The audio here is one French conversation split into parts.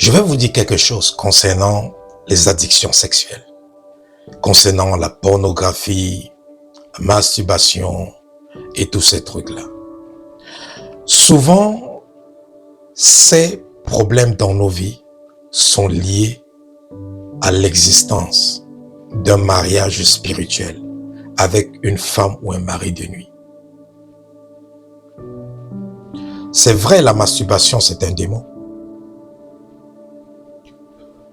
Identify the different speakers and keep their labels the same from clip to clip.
Speaker 1: Je vais vous dire quelque chose concernant les addictions sexuelles, concernant la pornographie, la masturbation et tous ces trucs-là. Souvent, ces problèmes dans nos vies sont liés à l'existence d'un mariage spirituel avec une femme ou un mari de nuit. C'est vrai, la masturbation, c'est un démon.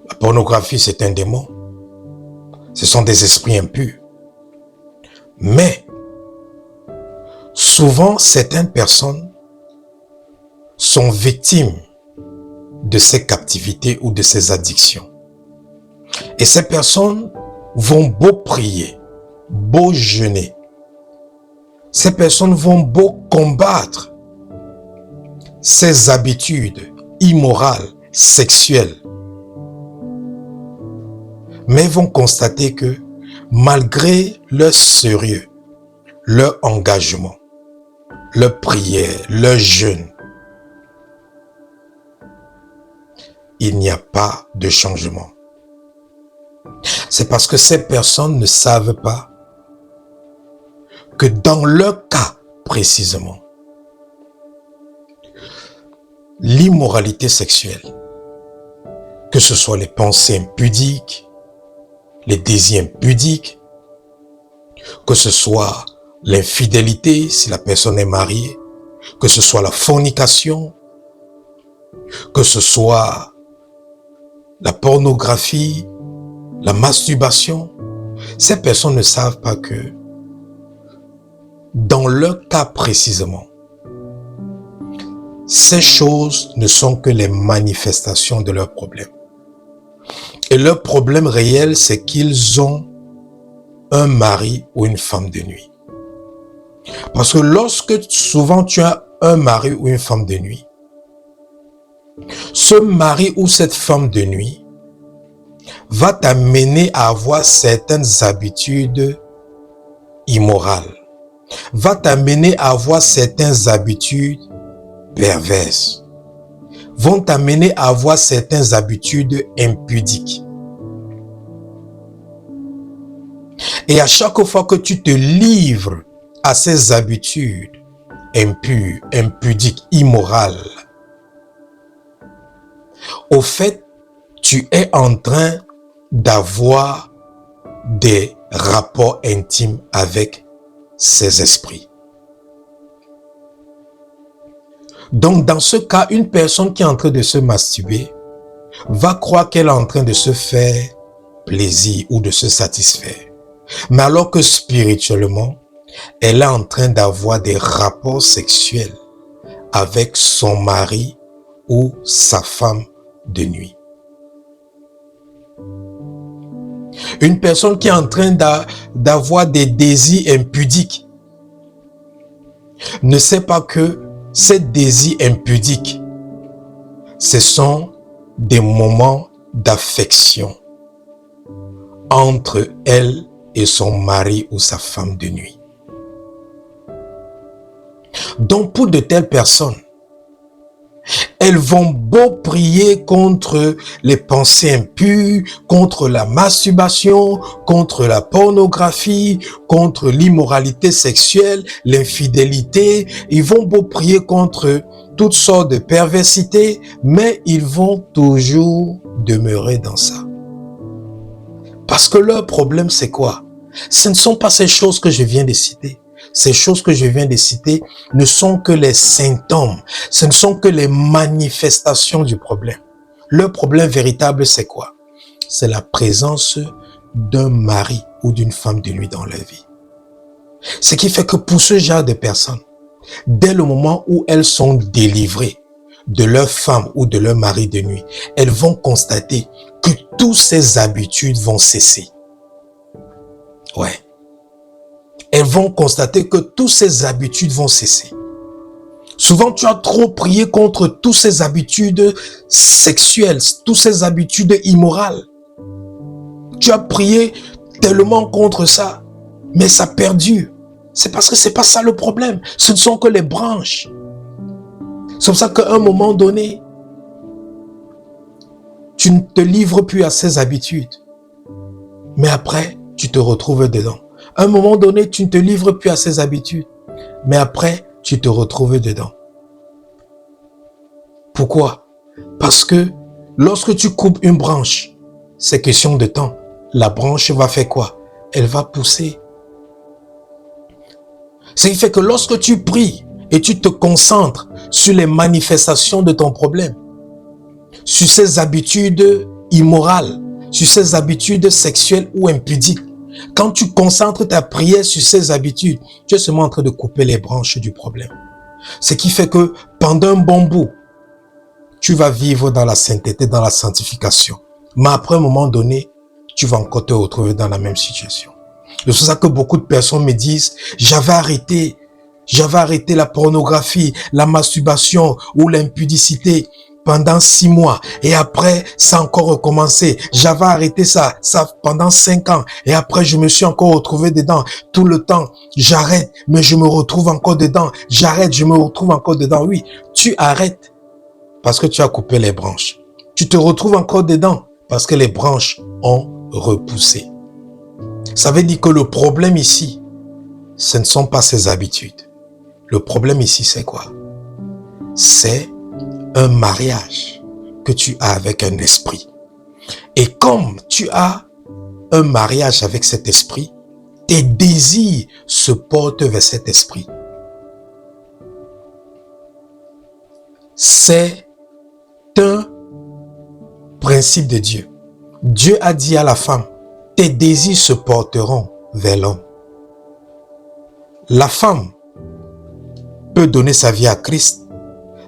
Speaker 1: La pornographie, c'est un démon. Ce sont des esprits impurs. Mais, souvent, certaines personnes sont victimes de ces captivités ou de ces addictions. Et ces personnes vont beau prier, beau jeûner. Ces personnes vont beau combattre ces habitudes immorales, sexuelles. Mais vont constater que malgré leur sérieux, leur engagement, leur prière, leur jeûne, il n'y a pas de changement. C'est parce que ces personnes ne savent pas que dans leur cas précisément, l'immoralité sexuelle, que ce soit les pensées impudiques, les désirs impudiques, que ce soit l'infidélité si la personne est mariée, que ce soit la fornication, que ce soit la pornographie, la masturbation, ces personnes ne savent pas que dans leur cas précisément, ces choses ne sont que les manifestations de leurs problèmes. Et leur problème réel, c'est qu'ils ont un mari ou une femme de nuit. Parce que lorsque souvent tu as un mari ou une femme de nuit, ce mari ou cette femme de nuit va t'amener à avoir certaines habitudes immorales, va t'amener à avoir certaines habitudes perverses, vont t'amener à avoir certaines habitudes impudiques. Et à chaque fois que tu te livres à ces habitudes impures, impudiques, immorales, au fait, tu es en train d'avoir des rapports intimes avec ces esprits. Donc, dans ce cas, une personne qui est en train de se masturber va croire qu'elle est en train de se faire plaisir ou de se satisfaire. Mais alors que spirituellement, elle est en train d'avoir des rapports sexuels avec son mari ou sa femme de nuit. Une personne qui est en train d'avoir des désirs impudiques ne sait pas que ces désirs impudiques, ce sont des moments d'affection entre elle et son mari ou sa femme de nuit. Donc pour de telles personnes, elles vont beau prier contre les pensées impures, contre la masturbation, contre la pornographie, contre l'immoralité sexuelle, l'infidélité. Ils vont beau prier contre toutes sortes de perversités, mais ils vont toujours demeurer dans ça. Parce que leur problème, c'est quoi? Ce ne sont pas ces choses que je viens de citer. Ces choses que je viens de citer ne sont que les symptômes, ce ne sont que les manifestations du problème. Le problème véritable, c'est quoi? C'est la présence d'un mari ou d'une femme de nuit dans leur vie. Ce qui fait que pour ce genre de personnes, dès le moment où elles sont délivrées de leur femme ou de leur mari de nuit, elles vont constater que toutes ces habitudes vont cesser. Ouais. Elles vont constater que toutes ces habitudes vont cesser. Souvent, tu as trop prié contre toutes ces habitudes sexuelles, toutes ces habitudes immorales. Tu as prié tellement contre ça, mais ça perdure. C'est parce que c'est pas ça le problème. Ce ne sont que les branches. C'est pour ça qu'à un moment donné, tu ne te livres plus à ces habitudes. Mais après, tu te retrouves dedans. À un moment donné, tu ne te livres plus à ces habitudes. Mais après, tu te retrouves dedans. Pourquoi? Parce que lorsque tu coupes une branche, c'est question de temps. La branche va faire quoi? Elle va pousser. Ce qui fait que lorsque tu pries et tu te concentres sur les manifestations de ton problème, sur ces habitudes immorales, sur ces habitudes sexuelles ou impudiques, quand tu concentres ta prière sur ces habitudes, tu es seulement en train de couper les branches du problème. Ce qui fait que pendant un bon bout, tu vas vivre dans la sainteté, dans la sanctification. Mais après un moment donné, tu vas encore te retrouver dans la même situation. C'est pour ça que beaucoup de personnes me disent, j'avais arrêté la pornographie, la masturbation ou l'impudicité pendant 6 mois et après ça a encore recommencé. J'avais arrêté ça pendant 5 ans et après je me suis encore retrouvé dedans. Tout le temps, j'arrête, mais je me retrouve encore dedans. J'arrête, je me retrouve encore dedans. Oui, tu arrêtes parce que tu as coupé les branches. Tu te retrouves encore dedans parce que les branches ont repoussé. Ça veut dire que le problème ici, ce ne sont pas ces habitudes. Le problème ici, c'est quoi? C'est un mariage que tu as avec un esprit. Et comme tu as un mariage avec cet esprit, tes désirs se portent vers cet esprit. C'est un principe de Dieu. Dieu a dit à la femme, tes désirs se porteront vers l'homme. La femme peut donner sa vie à Christ.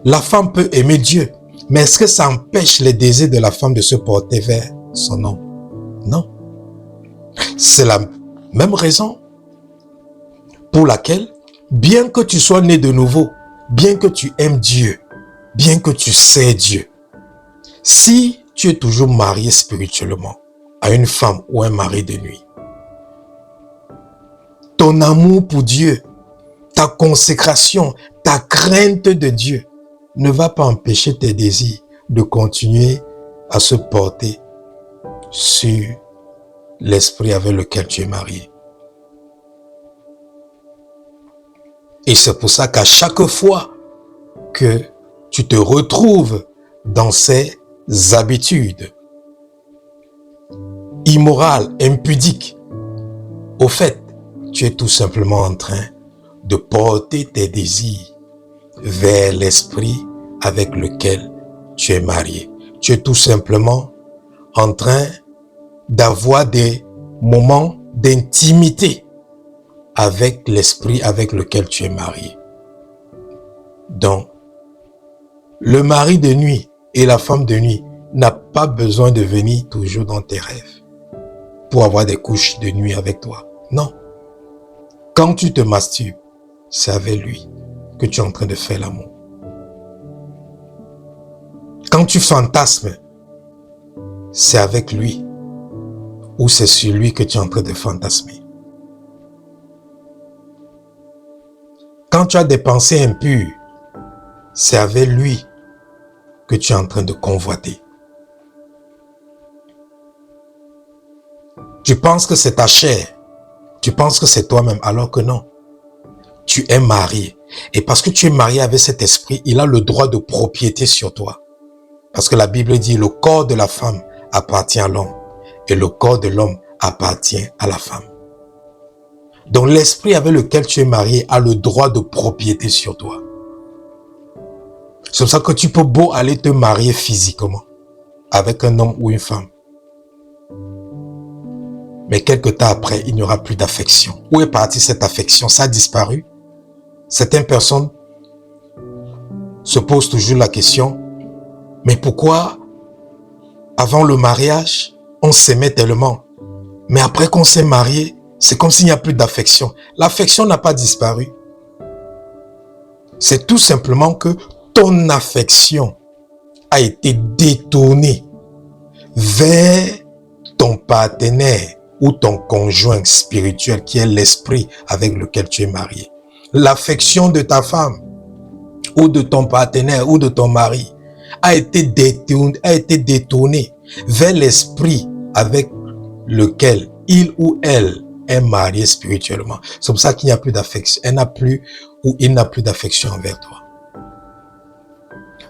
Speaker 1: La femme peut aimer Dieu. Mais est-ce que ça empêche les désirs de la femme de se porter vers son homme? Non. C'est la même raison pour laquelle, bien que tu sois né de nouveau, bien que tu aimes Dieu, bien que tu sais Dieu, si tu es toujours marié spirituellement à une femme ou un mari de nuit, ton amour pour Dieu, ta consécration, ta crainte de Dieu ne va pas empêcher tes désirs de continuer à se porter sur l'esprit avec lequel tu es marié. Et c'est pour ça qu'à chaque fois que tu te retrouves dans ces habitudes immorales, impudiques, au fait, tu es tout simplement en train de porter tes désirs vers l'esprit avec lequel tu es marié. Tu es tout simplement en train d'avoir des moments d'intimité avec l'esprit avec lequel tu es marié. Donc, le mari de nuit et la femme de nuit n'a pas besoin de venir toujours dans tes rêves pour avoir des couches de nuit avec toi. Non. Quand tu te masturbes, c'est avec lui que tu es en train de faire l'amour. Quand tu fantasmes, c'est avec lui ou c'est sur lui que tu es en train de fantasmer. Quand tu as des pensées impures, c'est avec lui que tu es en train de convoiter. Tu penses que c'est ta chair, tu penses que c'est toi-même, alors que non. Tu es marié. Et parce que tu es marié avec cet esprit, il a le droit de propriété sur toi. Parce que la Bible dit, le corps de la femme appartient à l'homme et le corps de l'homme appartient à la femme. Donc l'esprit avec lequel tu es marié a le droit de propriété sur toi. C'est pour ça que tu peux beau aller te marier physiquement avec un homme ou une femme. Mais quelque temps après, il n'y aura plus d'affection. Où est partie cette affection? Ça a disparu. Certaines personnes se posent toujours la question, mais pourquoi avant le mariage, on s'aimait tellement, mais après qu'on s'est marié, c'est comme s'il n'y a plus d'affection. L'affection n'a pas disparu. C'est tout simplement que ton affection a été détournée vers ton partenaire ou ton conjoint spirituel qui est l'esprit avec lequel tu es marié. L'affection de ta femme ou de ton partenaire ou de ton mari a été détournée vers l'esprit avec lequel il ou elle est marié spirituellement. C'est pour ça qu'il n'y a plus d'affection. Elle n'a plus ou il n'a plus d'affection envers toi.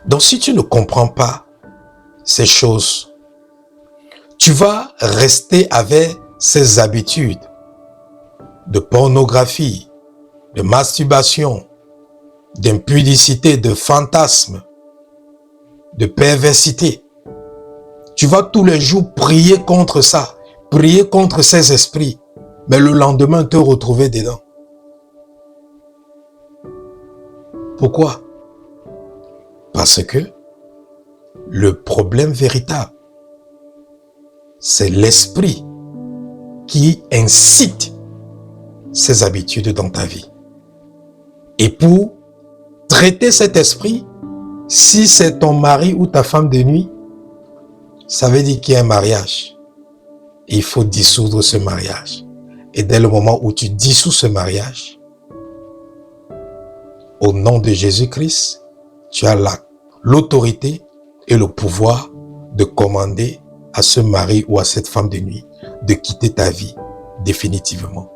Speaker 1: Donc si tu ne comprends pas ces choses, tu vas rester avec ces habitudes de pornographie, de masturbation, d'impudicité, de fantasme, de perversité. Tu vas tous les jours prier contre ça, prier contre ces esprits, mais le lendemain te retrouver dedans. Pourquoi? Parce que le problème véritable, c'est l'esprit qui incite ces habitudes dans ta vie. Et pour traiter cet esprit, si c'est ton mari ou ta femme de nuit, ça veut dire qu'il y a un mariage. Et il faut dissoudre ce mariage. Et dès le moment où tu dissous ce mariage, au nom de Jésus-Christ, tu as l'autorité et le pouvoir de commander à ce mari ou à cette femme de nuit de quitter ta vie définitivement.